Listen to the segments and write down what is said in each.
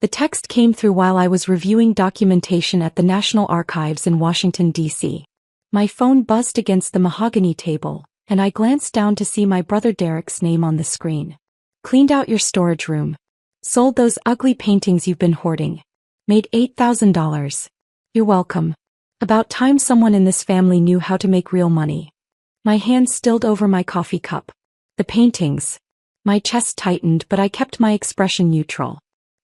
The text came through while I was reviewing documentation at the National Archives in Washington, D.C. My phone buzzed against the mahogany table, and I glanced down to see my brother Derek's name on the screen. Cleaned out your storage room. Sold those ugly paintings you've been hoarding. Made $8,000. You're welcome. About time someone in this family knew how to make real money. My hand stilled over my coffee cup. The paintings. My chest tightened, but I kept my expression neutral.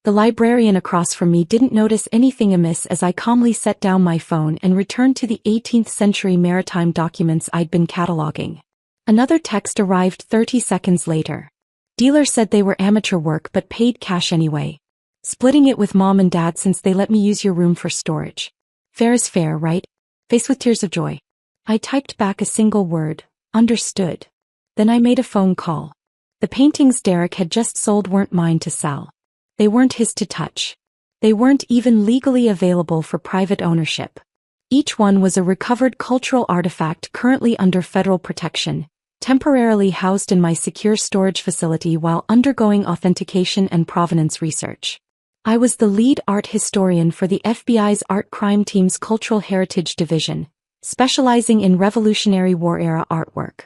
The librarian across from me didn't notice anything amiss as I calmly set down my phone and returned to the 18th century maritime documents I'd been cataloging. Another text arrived 30 seconds later. Dealer said they were amateur work but paid cash anyway. Splitting it with mom and dad since they let me use your room for storage. Fair is fair, right? Face with tears of joy. I typed back a single word, understood. Then I made a phone call. The paintings Derek had just sold weren't mine to sell. They weren't his to touch. They weren't even legally available for private ownership. Each one was a recovered cultural artifact currently under federal protection, temporarily housed in my secure storage facility while undergoing authentication and provenance research. I was the lead art historian for the FBI's Art Crime Team's Cultural Heritage Division, specializing in Revolutionary War-era artwork.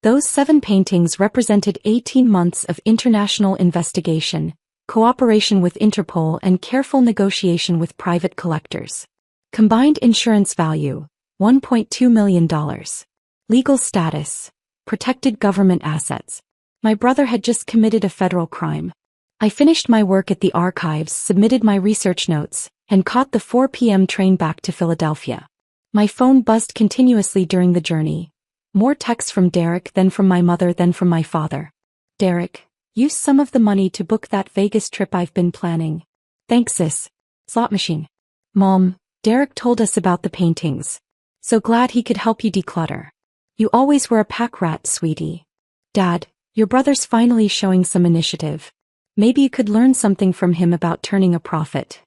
Those 7 paintings represented 18 months of international investigation, cooperation with Interpol and careful negotiation with private collectors. Combined insurance value, $1.2 million. Legal status, protected government assets. My brother had just committed a federal crime. I finished my work at the archives, submitted my research notes, and caught the 4 p.m. train back to Philadelphia. My phone buzzed continuously during the journey. More texts from Derek, then from my mother, then from my father. Derek, use some of the money to book that Vegas trip I've been planning. Thanks, sis. Slot machine. Mom, Derek told us about the paintings. So glad he could help you declutter. You always were a pack rat, sweetie. Dad, your brother's finally showing some initiative. Maybe you could learn something from him about turning a profit.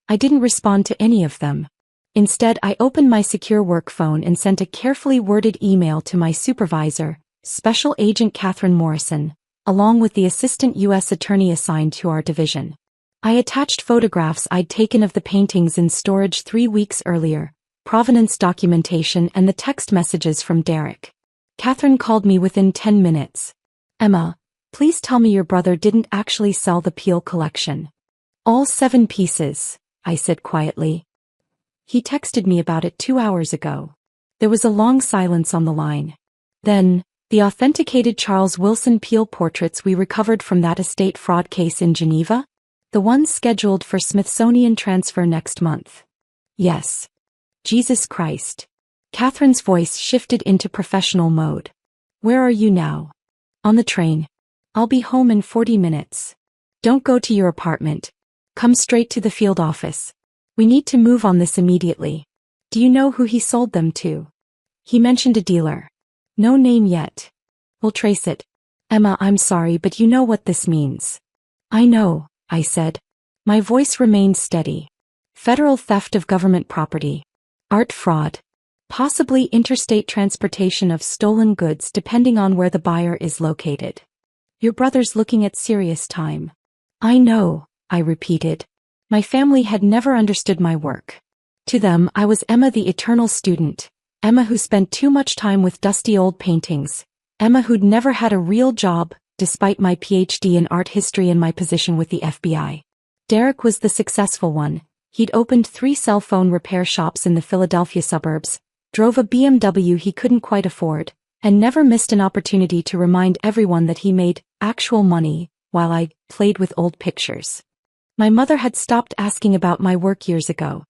I didn't respond to any of them. Instead, I opened my secure work phone and sent a carefully worded email to my supervisor, Special Agent Catherine Morrison, along with the assistant U.S. attorney assigned to our division. I attached photographs I'd taken of the paintings in storage 3 weeks earlier, provenance documentation and the text messages from Derek. Catherine called me within 10 minutes. Emma, please tell me your brother didn't actually sell the Peel collection. All 7 pieces, I said quietly. He texted me about it 2 hours ago. There was a long silence on the line. Then, the authenticated Charles Wilson Peel portraits we recovered from that estate fraud case in Geneva? The ones scheduled for Smithsonian transfer next month. Yes. Jesus Christ. Catherine's voice shifted into professional mode. Where are you now? On the train. I'll be home in 40 minutes. Don't go to your apartment. Come straight to the field office. We need to move on this immediately. Do you know who he sold them to? He mentioned a dealer. No name yet. We'll trace it. Emma, I'm sorry, but you know what this means. I know, I said. My voice remained steady. Federal theft of government property. Art fraud. Possibly interstate transportation of stolen goods depending on where the buyer is located. Your brother's looking at serious time. I know, I repeated. My family had never understood my work. To them, I was Emma the eternal student. Emma who spent too much time with dusty old paintings. Emma who'd never had a real job, despite my PhD in art history and my position with the FBI. Derek was the successful one. He'd opened 3 cell phone repair shops in the Philadelphia suburbs, drove a BMW he couldn't quite afford, and never missed an opportunity to remind everyone that he made actual money, while I played with old pictures. My mother had stopped asking about my work years ago.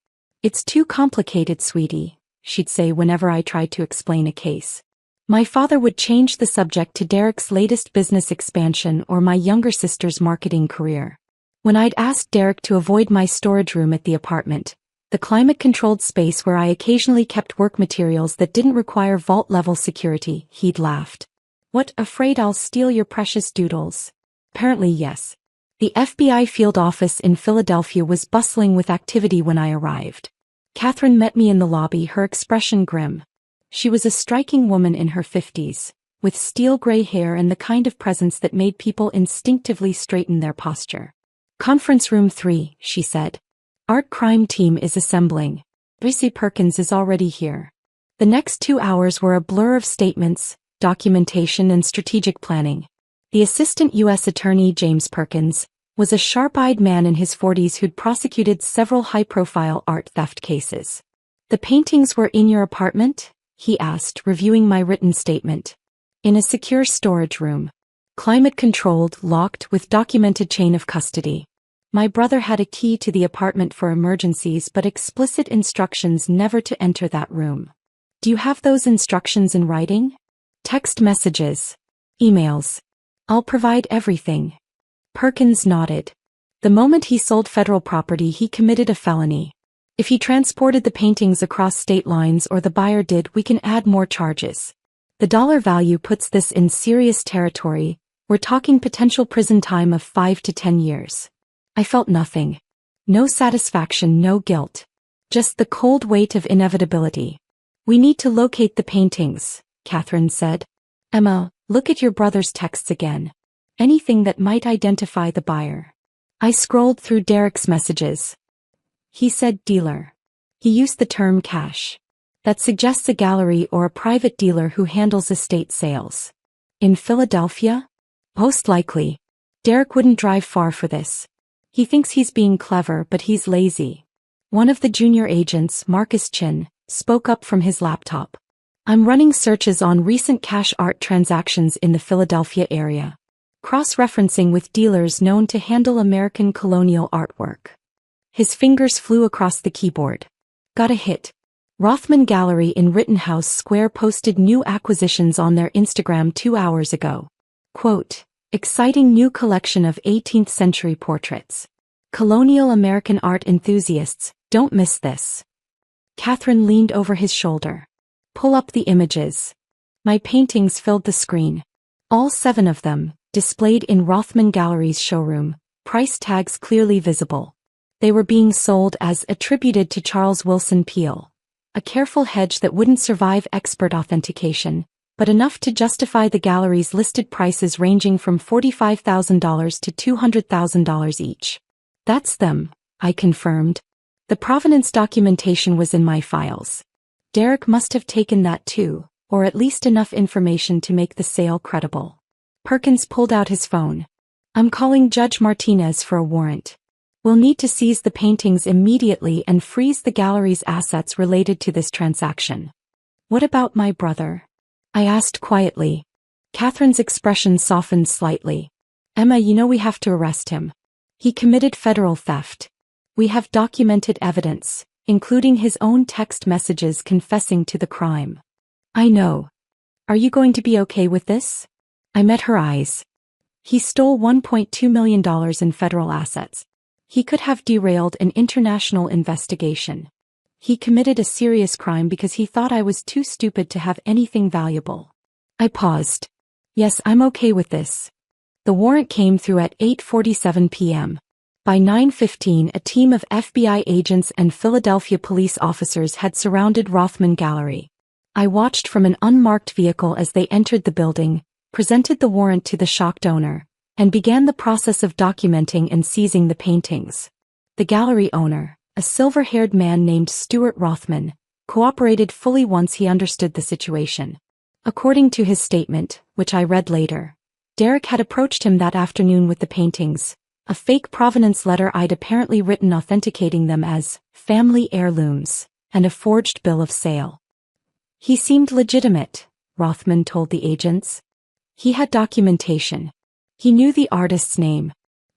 It's too complicated, sweetie, she'd say whenever I tried to explain a case. My father would change the subject to Derek's latest business expansion or my younger sister's marketing career. When I'd asked Derek to avoid my storage room at the apartment, the climate-controlled space where I occasionally kept work materials that didn't require vault-level security, he'd laughed. What, afraid I'll steal your precious doodles? Apparently yes. The FBI field office in Philadelphia was bustling with activity when I arrived. Catherine met me in the lobby, her expression grim. She was a striking woman in her 50s, with steel gray hair and the kind of presence that made people instinctively straighten their posture. Conference room 3, she said. Art crime team is assembling. Tracy Perkins is already here. The next 2 hours were a blur of statements, documentation and strategic planning. The assistant U.S. attorney, James Perkins, was a sharp-eyed man in his 40s who'd prosecuted several high-profile art theft cases. The paintings were in your apartment? He asked, reviewing my written statement. In a secure storage room. Climate-controlled, locked, with documented chain of custody. My brother had a key to the apartment for emergencies but explicit instructions never to enter that room. Do you have those instructions in writing? Text messages. Emails. I'll provide everything. Perkins nodded. The moment he sold federal property, he committed a felony. If he transported the paintings across state lines or the buyer did, we can add more charges. The dollar value puts this in serious territory. We're talking potential prison time of 5 to 10 years. I felt nothing. No satisfaction, no guilt. Just the cold weight of inevitability. We need to locate the paintings, Catherine said. Emma, look at your brother's texts again. Anything that might identify the buyer. I scrolled through Derek's messages. He said dealer. He used the term cash. That suggests a gallery or a private dealer who handles estate sales. In Philadelphia? Most likely. Derek wouldn't drive far for this. He thinks he's being clever, but he's lazy. One of the junior agents, Marcus Chin, spoke up from his laptop. I'm running searches on recent cash art transactions in the Philadelphia area. Cross-referencing with dealers known to handle American colonial artwork. His fingers flew across the keyboard. Got a hit. Rothman Gallery in Rittenhouse Square posted new acquisitions on their Instagram 2 hours ago. Quote, exciting new collection of 18th century portraits. Colonial American art enthusiasts, don't miss this. Catherine leaned over his shoulder. Pull up the images. My paintings filled the screen. All 7 of them, displayed in Rothman Gallery's showroom, price tags clearly visible. They were being sold as attributed to Charles Wilson Peale. A careful hedge that wouldn't survive expert authentication, but enough to justify the gallery's listed prices ranging from $45,000 to $200,000 each. That's them, I confirmed. The provenance documentation was in my files. Derek must have taken that too, or at least enough information to make the sale credible. Perkins pulled out his phone. I'm calling Judge Martinez for a warrant. We'll need to seize the paintings immediately and freeze the gallery's assets related to this transaction. What about my brother? I asked quietly. Catherine's expression softened slightly. Emma, you know we have to arrest him. He committed federal theft. We have documented evidence, including his own text messages confessing to the crime. I know. Are you going to be okay with this? I met her eyes. He stole $1.2 million in federal assets. He could have derailed an international investigation. He committed a serious crime because he thought I was too stupid to have anything valuable. I paused. Yes, I'm okay with this. The warrant came through at 8:47 p.m. By 9:15, a team of FBI agents and Philadelphia police officers had surrounded Rothman Gallery. I watched from an unmarked vehicle as they entered the building, presented the warrant to the shocked owner, and began the process of documenting and seizing the paintings. The gallery owner, a silver-haired man named Stuart Rothman, cooperated fully once he understood the situation. According to his statement, which I read later, Derek had approached him that afternoon with the paintings, a fake provenance letter I'd apparently written authenticating them as family heirlooms, and a forged bill of sale. He seemed legitimate, Rothman told the agents. He had documentation. He knew the artist's name.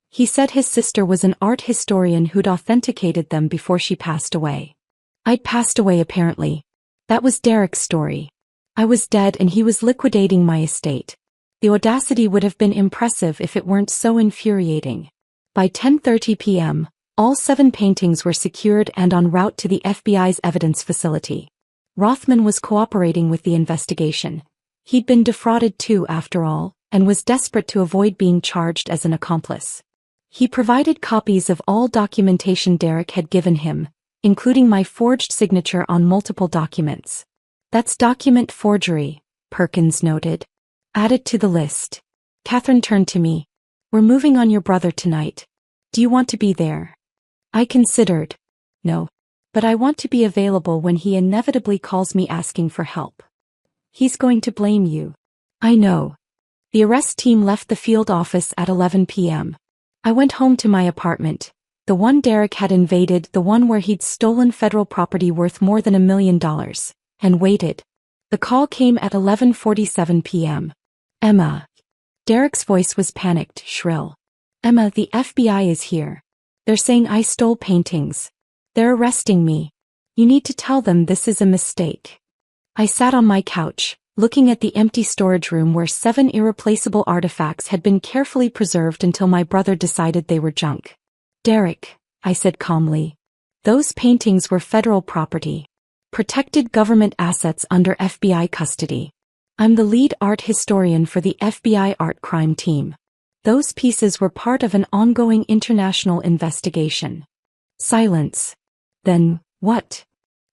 He said his sister was an art historian who'd authenticated them before she passed away. I'd passed away apparently. That was Derek's story. I was dead and he was liquidating my estate. The audacity would have been impressive if it weren't so infuriating. By 10:30 p.m., all 7 paintings were secured and en route to the FBI's evidence facility. Rothman was cooperating with the investigation. He'd been defrauded too, after all, and was desperate to avoid being charged as an accomplice. He provided copies of all documentation Derek had given him, including my forged signature on multiple documents. That's document forgery, Perkins noted. Add it to the list. Catherine turned to me. We're moving on your brother tonight. Do you want to be there? I considered. No. But I want to be available when he inevitably calls me asking for help. He's going to blame you. I know. The arrest team left the field office at 11 p.m. I went home to my apartment, the one Derek had invaded, the one where he'd stolen federal property worth more than $1 million, and waited. The call came at 11:47 p.m. Emma. Derek's voice was panicked, shrill. Emma, the FBI is here. They're saying I stole paintings. They're arresting me. You need to tell them this is a mistake. I sat on my couch, looking at the empty storage room where 7 irreplaceable artifacts had been carefully preserved until my brother decided they were junk. Derek, I said calmly. Those paintings were federal property. Protected government assets under FBI custody. I'm the lead art historian for the FBI art crime team. Those pieces were part of an ongoing international investigation. Silence. Then, what?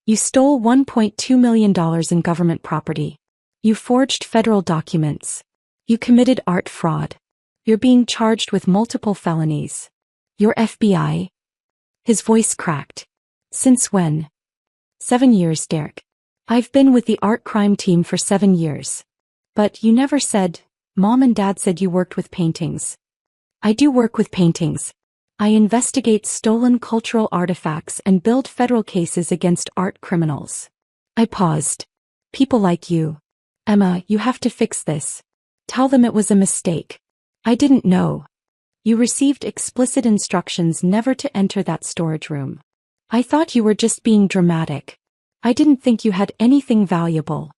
You stole $1.2 million in government property. You forged federal documents. You committed art fraud. You're being charged with multiple felonies. You're FBI? His voice cracked. Since when? 7 years, Derek. I've been with the art crime team for 7 years. But you never said, Mom and Dad said you worked with paintings. I do work with paintings. I investigate stolen cultural artifacts and build federal cases against art criminals. I paused. People like you. Emma, you have to fix this. Tell them it was a mistake. I didn't know. You received explicit instructions never to enter that storage room. I thought you were just being dramatic. I didn't think you had anything valuable.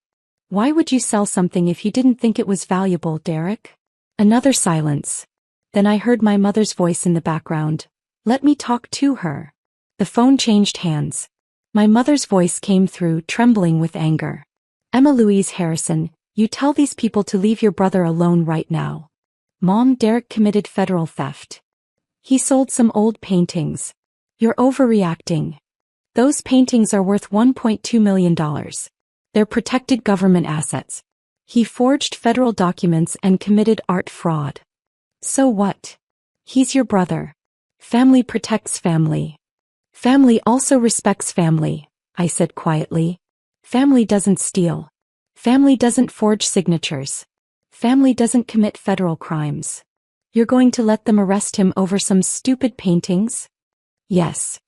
Why would you sell something if you didn't think it was valuable, Derek? Another silence. Then I heard my mother's voice in the background. Let me talk to her. The phone changed hands. My mother's voice came through, trembling with anger. Emma Louise Harrison, you tell these people to leave your brother alone right now. Mom, Derek committed federal theft. He sold some old paintings. You're overreacting. Those paintings are worth $1.2 million. They're protected government assets. He forged federal documents and committed art fraud. So what? He's your brother. Family protects family. Family also respects family, I said quietly. Family doesn't steal. Family doesn't forge signatures. Family doesn't commit federal crimes. You're going to let them arrest him over some stupid paintings? Yes.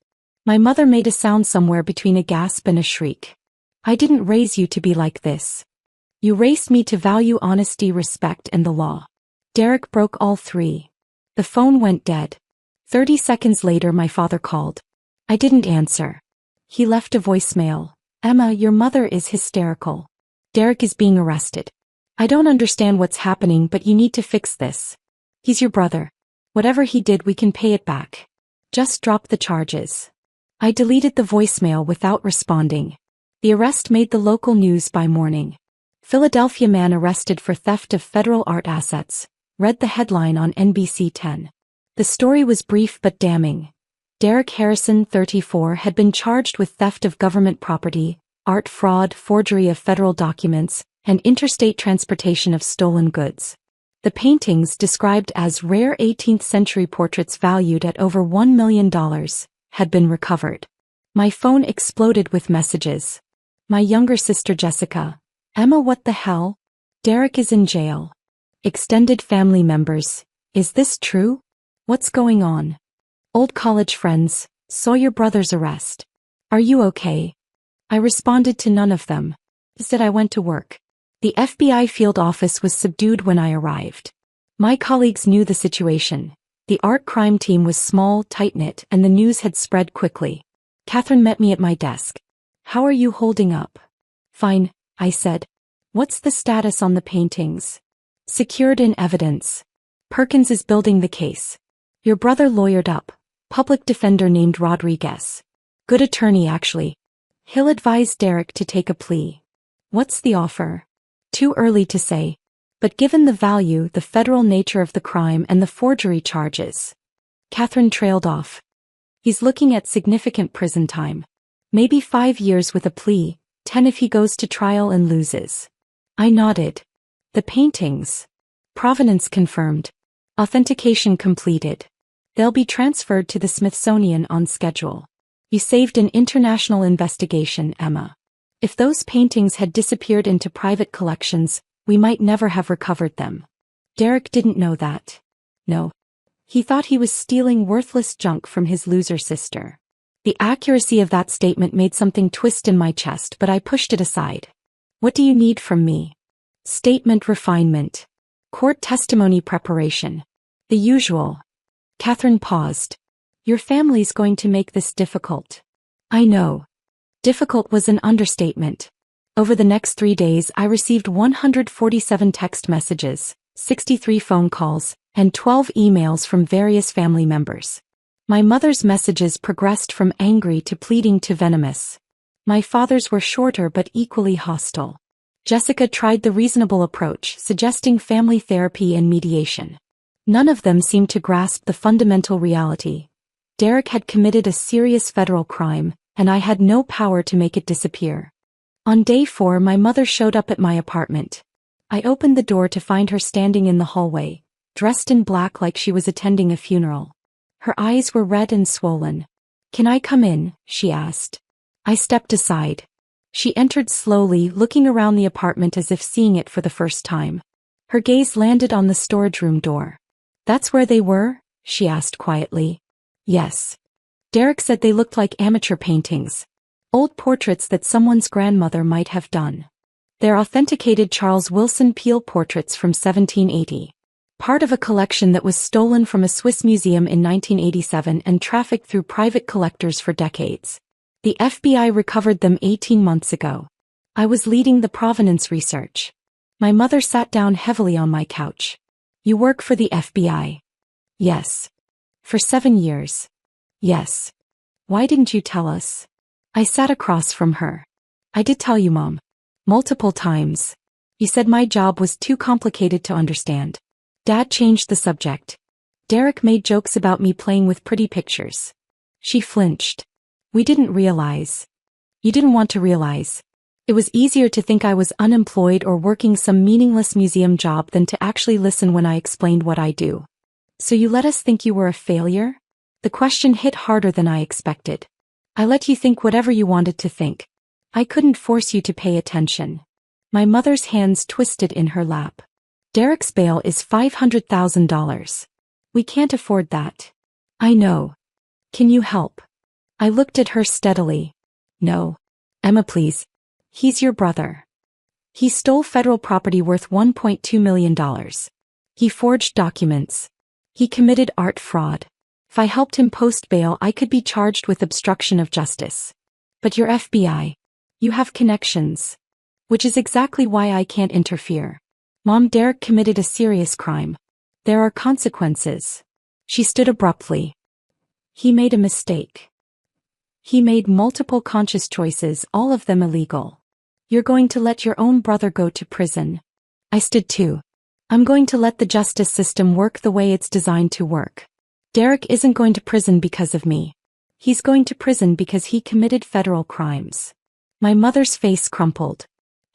My mother made a sound somewhere between a gasp and a shriek. I didn't raise you to be like this. You raised me to value honesty, respect, and the law. Derek broke all three. The phone went dead. 30 seconds later my father called. I didn't answer. He left a voicemail. Emma, your mother is hysterical. Derek is being arrested. I don't understand what's happening, but you need to fix this. He's your brother. Whatever he did, we can pay it back. Just drop the charges. I deleted the voicemail without responding. The arrest made the local news by morning. Philadelphia man arrested for theft of federal art assets, read the headline on NBC 10. The story was brief but damning. Derek Harrison, 34, had been charged with theft of government property, art fraud, forgery of federal documents, and interstate transportation of stolen goods. The paintings, described as rare 18th-century portraits valued at over $1 million, had been recovered. My phone exploded with messages. My younger sister Jessica. Emma, what the hell? Derek is in jail. Extended family members. Is this true? What's going on? Old college friends. Saw your brother's arrest. Are you okay? I responded to none of them. Instead I went to work. The FBI field office was subdued when I arrived. My colleagues knew the situation. The art crime team was small, tight-knit, and the news had spread quickly. Catherine met me at my desk. How are you holding up? Fine, I said. What's the status on the paintings? Secured in evidence. Perkins is building the case. Your brother lawyered up. Public defender named Rodriguez. Good attorney, actually. He'll advise Derek to take a plea. What's the offer? Too early to say. But given the value, the federal nature of the crime, and the forgery charges. Catherine trailed off. He's looking at significant prison time. Maybe 5 years with a plea, 10 if he goes to trial and loses. I nodded. The paintings. Provenance confirmed. Authentication completed. They'll be transferred to the Smithsonian on schedule. You saved an international investigation, Emma. If those paintings had disappeared into private collections, we might never have recovered them. Derek didn't know that. No. He thought he was stealing worthless junk from his loser sister. The accuracy of that statement made something twist in my chest, but I pushed it aside. What do you need from me? Statement refinement. Court testimony preparation. The usual. Catherine paused. Your family's going to make this difficult. I know. Difficult was an understatement. Over the next 3 days I received 147 text messages, 63 phone calls, and 12 emails from various family members. My mother's messages progressed from angry to pleading to venomous. My father's were shorter but equally hostile. Jessica tried the reasonable approach, suggesting family therapy and mediation. None of them seemed to grasp the fundamental reality. Derek had committed a serious federal crime, and I had no power to make it disappear. On day 4, my mother showed up at my apartment. I opened the door to find her standing in the hallway, dressed in black like she was attending a funeral. Her eyes were red and swollen. Can I come in? She asked. I stepped aside. She entered slowly, looking around the apartment as if seeing it for the first time. Her gaze landed on the storage room door. That's where they were? She asked quietly. Yes. Derek said they looked like amateur paintings. Old portraits that someone's grandmother might have done. They're authenticated Charles Wilson Peale portraits from 1780. Part of a collection that was stolen from a Swiss museum in 1987 and trafficked through private collectors for decades. The FBI recovered them 18 months ago. I was leading the provenance research. My mother sat down heavily on my couch. You work for the FBI? Yes. For 7 years. Yes. Why didn't you tell us? I sat across from her. I did tell you, Mom. Multiple times. You said my job was too complicated to understand. Dad changed the subject. Derek made jokes about me playing with pretty pictures. She flinched. We didn't realize. You didn't want to realize. It was easier to think I was unemployed or working some meaningless museum job than to actually listen when I explained what I do. So you let us think you were a failure? The question hit harder than I expected. I let you think whatever you wanted to think. I couldn't force you to pay attention. My mother's hands twisted in her lap. Derek's bail is $500,000. We can't afford that. I know. Can you help? I looked at her steadily. No. Emma, please. He's your brother. He stole federal property worth $1.2 million. He forged documents. He committed art fraud. If I helped him post bail, I could be charged with obstruction of justice. But you're FBI. You have connections. Which is exactly why I can't interfere. Mom, Derek committed a serious crime. There are consequences. She stood abruptly. He made a mistake. He made multiple conscious choices, all of them illegal. You're going to let your own brother go to prison. I stood too. I'm going to let the justice system work the way it's designed to work. Derek isn't going to prison because of me. He's going to prison because he committed federal crimes. My mother's face crumpled.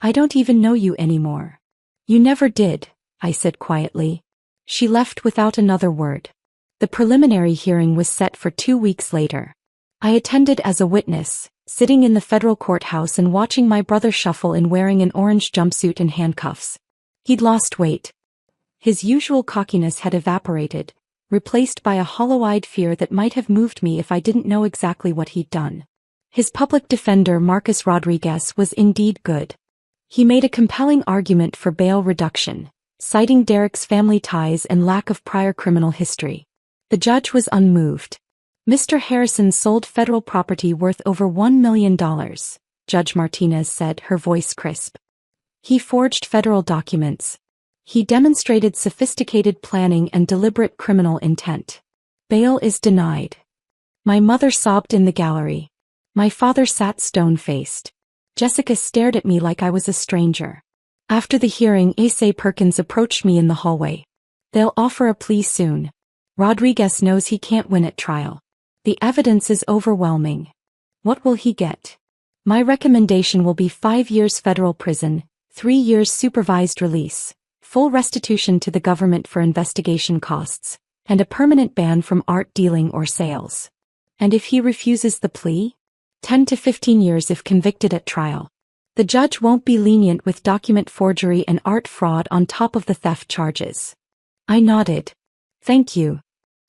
I don't even know you anymore. You never did, I said quietly. She left without another word. The preliminary hearing was set for 2 weeks later. I attended as a witness, sitting in the federal courthouse and watching my brother shuffle in wearing an orange jumpsuit and handcuffs. He'd lost weight. His usual cockiness had evaporated, replaced by a hollow-eyed fear that might have moved me if I didn't know exactly what he'd done. His public defender, Marcus Rodriguez, was indeed good. He made a compelling argument for bail reduction, citing Derek's family ties and lack of prior criminal history. The judge was unmoved. Mr. Harrison sold federal property worth over $1 million, Judge Martinez said, her voice crisp. He forged federal documents. He demonstrated sophisticated planning and deliberate criminal intent. Bail is denied. My mother sobbed in the gallery. My father sat stone-faced. Jessica stared at me like I was a stranger. After the hearing, Asa Perkins approached me in the hallway. They'll offer a plea soon. Rodriguez knows he can't win at trial. The evidence is overwhelming. What will he get? My recommendation will be 5 years federal prison, 3 years supervised release, full restitution to the government for investigation costs, and a permanent ban from art dealing or sales. And if he refuses the plea? 10 to 15 years if convicted at trial. The judge won't be lenient with document forgery and art fraud on top of the theft charges. I nodded. Thank you.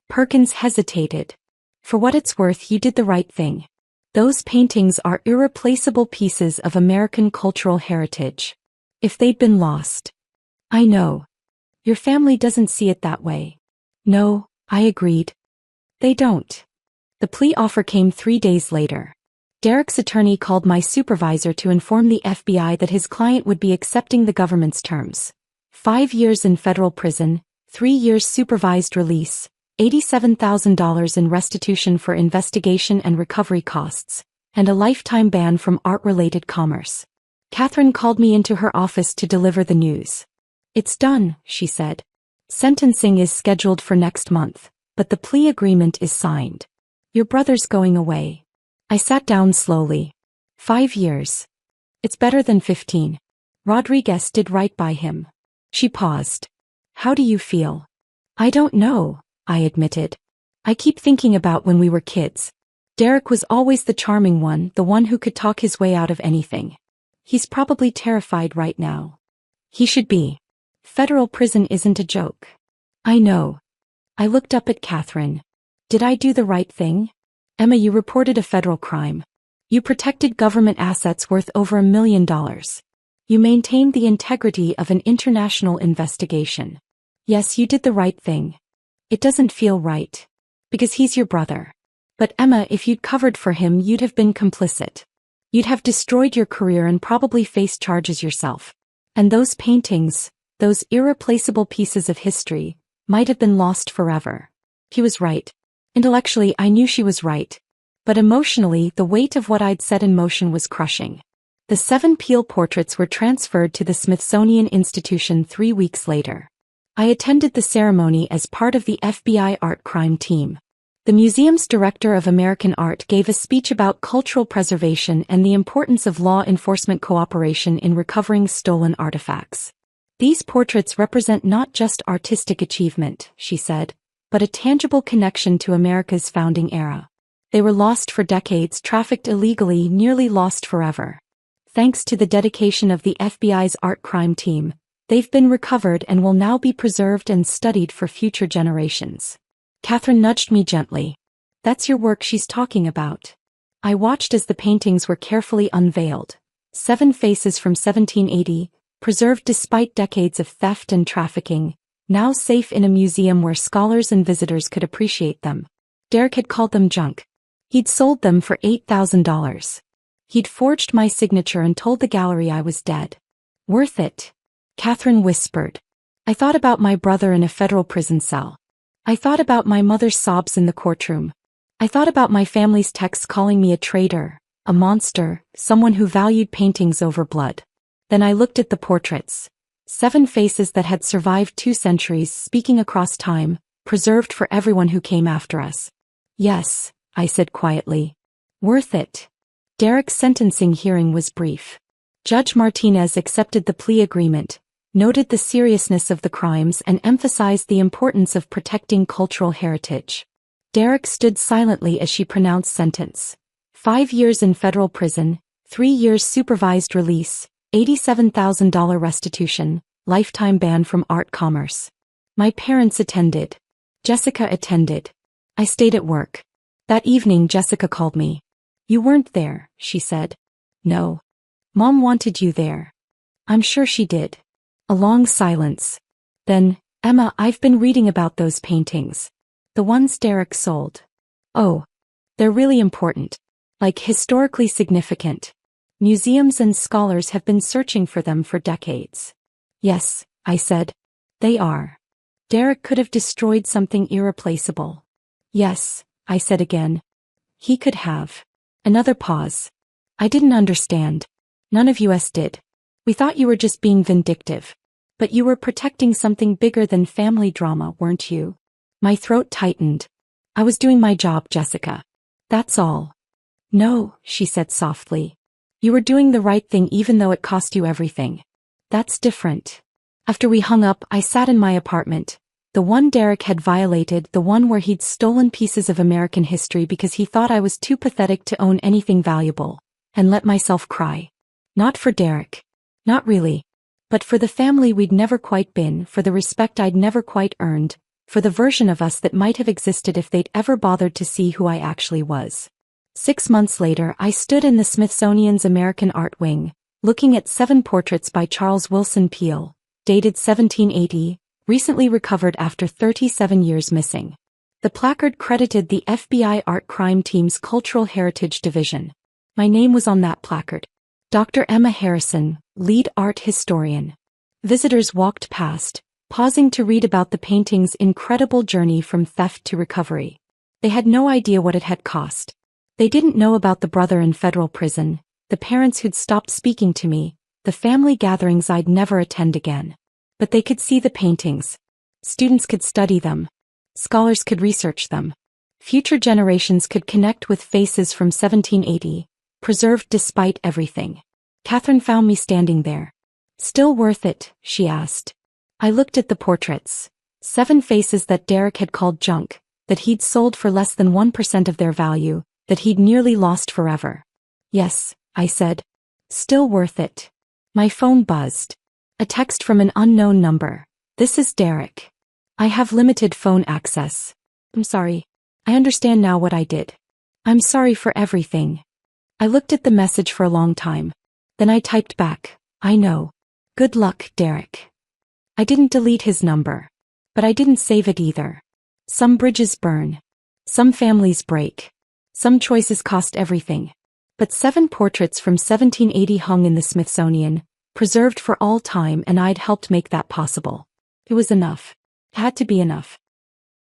Perkins hesitated. For what it's worth, you did the right thing. Those paintings are irreplaceable pieces of American cultural heritage. If they'd been lost. I know. Your family doesn't see it that way. No, I agreed. They don't. The plea offer came 3 days later. Derek's attorney called my supervisor to inform the FBI that his client would be accepting the government's terms. 5 years in federal prison, 3 years supervised release, $87,000 in restitution for investigation and recovery costs, and a lifetime ban from art-related commerce. Catherine called me into her office to deliver the news. It's done, she said. Sentencing is scheduled for next month, but the plea agreement is signed. Your brother's going away. I sat down slowly. 5 years. It's better than 15. Rodriguez did right by him. She paused. How do you feel? I don't know, I admitted. I keep thinking about when we were kids. Derek was always the charming one, the one who could talk his way out of anything. He's probably terrified right now. He should be. Federal prison isn't a joke. I know. I looked up at Catherine. Did I do the right thing? Emma, you reported a federal crime. You protected government assets worth over $1 million. You maintained the integrity of an international investigation. Yes, you did the right thing. It doesn't feel right. Because he's your brother. But Emma, if you'd covered for him, you'd have been complicit. You'd have destroyed your career and probably faced charges yourself. And those paintings, those irreplaceable pieces of history, might have been lost forever. He was right. Intellectually, I knew she was right. But emotionally, the weight of what I'd set in motion was crushing. The 7 Peale portraits were transferred to the Smithsonian Institution 3 weeks later. I attended the ceremony as part of the FBI art crime team. The museum's director of American art gave a speech about cultural preservation and the importance of law enforcement cooperation in recovering stolen artifacts. These portraits represent not just artistic achievement, she said, but a tangible connection to America's founding era. They were lost for decades, trafficked illegally, nearly lost forever. Thanks to the dedication of the FBI's art crime team, they've been recovered and will now be preserved and studied for future generations. Catherine nudged me gently. That's your work she's talking about. I watched as the paintings were carefully unveiled. 7 faces from 1780, preserved despite decades of theft and trafficking, now safe in a museum where scholars and visitors could appreciate them. Derek had called them junk. He'd sold them for $8,000. He'd forged my signature and told the gallery I was dead. Worth it. Catherine whispered. I thought about my brother in a federal prison cell. I thought about my mother's sobs in the courtroom. I thought about my family's texts calling me a traitor, a monster, someone who valued paintings over blood. Then I looked at the portraits. 7 faces that had survived 2 centuries, speaking across time, preserved for everyone who came after us. Yes, I said quietly. Worth it. Derek's sentencing hearing was brief. Judge Martinez accepted the plea agreement, noted the seriousness of the crimes and emphasized the importance of protecting cultural heritage. Derek stood silently as she pronounced sentence. 5 years in federal prison, 3 years supervised release, $87,000 restitution, lifetime ban from art commerce. My parents attended. Jessica attended. I stayed at work. That evening Jessica called me. You weren't there, she said. No. Mom wanted you there. I'm sure she did. A long silence. Then, Emma, I've been reading about those paintings. The ones Derek sold. Oh. They're really important. Like historically significant. Museums and scholars have been searching for them for decades. Yes, I said. They are. Derek could have destroyed something irreplaceable. Yes, I said again. He could have. Another pause. I didn't understand. None of us did. We thought you were just being vindictive. But you were protecting something bigger than family drama, weren't you? My throat tightened. I was doing my job, Jessica. That's all. No, she said softly. You were doing the right thing even though it cost you everything. That's different. After we hung up, I sat in my apartment, The one Derek had violated, the one where he'd stolen pieces of American history because he thought I was too pathetic to own anything valuable, and let myself cry. Not for Derek. Not really. But for the family we'd never quite been, for the respect I'd never quite earned, for the version of us that might have existed if they'd ever bothered to see who I actually was. 6 months later, I stood in the Smithsonian's American Art Wing, looking at 7 portraits by Charles Willson Peale, dated 1780, recently recovered after 37 years missing. The placard credited the FBI Art Crime Team's Cultural Heritage Division. My name was on that placard. Dr. Emma Harrison, lead art historian. Visitors walked past, pausing to read about the painting's incredible journey from theft to recovery. They had no idea what it had cost. They didn't know about the brother in federal prison, the parents who'd stopped speaking to me, the family gatherings I'd never attend again. But they could see the paintings. Students could study them. Scholars could research them. Future generations could connect with faces from 1780, preserved despite everything. Catherine found me standing there. Still worth it, she asked. I looked at the portraits. 7 faces that Derek had called junk, that he'd sold for less than 1% of their value, that he'd nearly lost forever. Yes, I said. Still worth it. My phone buzzed. A text from an unknown number. This is Derek. I have limited phone access. I'm sorry. I understand now what I did. I'm sorry for everything. I looked at the message for a long time. Then I typed back, I know. Good luck, Derek. I didn't delete his number. But I didn't save it either. Some bridges burn. Some families break. Some choices cost everything. But 7 portraits from 1780 hung in the Smithsonian, preserved for all time, and I'd helped make that possible. It was enough. It had to be enough.